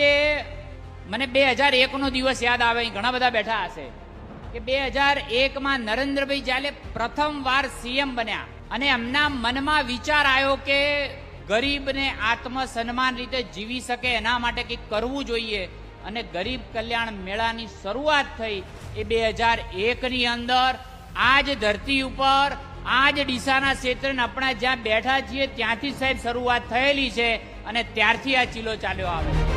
આજે મને 2001નો દિવસ યાદ આવે, ઘણા બધા બેઠા હશે કે 2001માં નરેન્દ્રભાઈ જ્યારે પ્રથમવાર સીએમ બન્યા અને એમના મનમાં વિચાર આવ્યો કે ગરીબને આત્મસન્માન રીતે જીવી શકે એના માટે કંઈક કરવું જોઈએ અને ગરીબ કલ્યાણ મેળાની શરૂઆત થઈ એ 2001ની અંદર આજ ધરતી ઉપર આજ ડીસાના ક્ષેત્રે આપણે જ્યાં બેઠા છીએ ત્યાંથી સાહેબ શરૂઆત થયેલી છે અને ત્યારથી આ ચીલો ચાલ્યો આવે છે।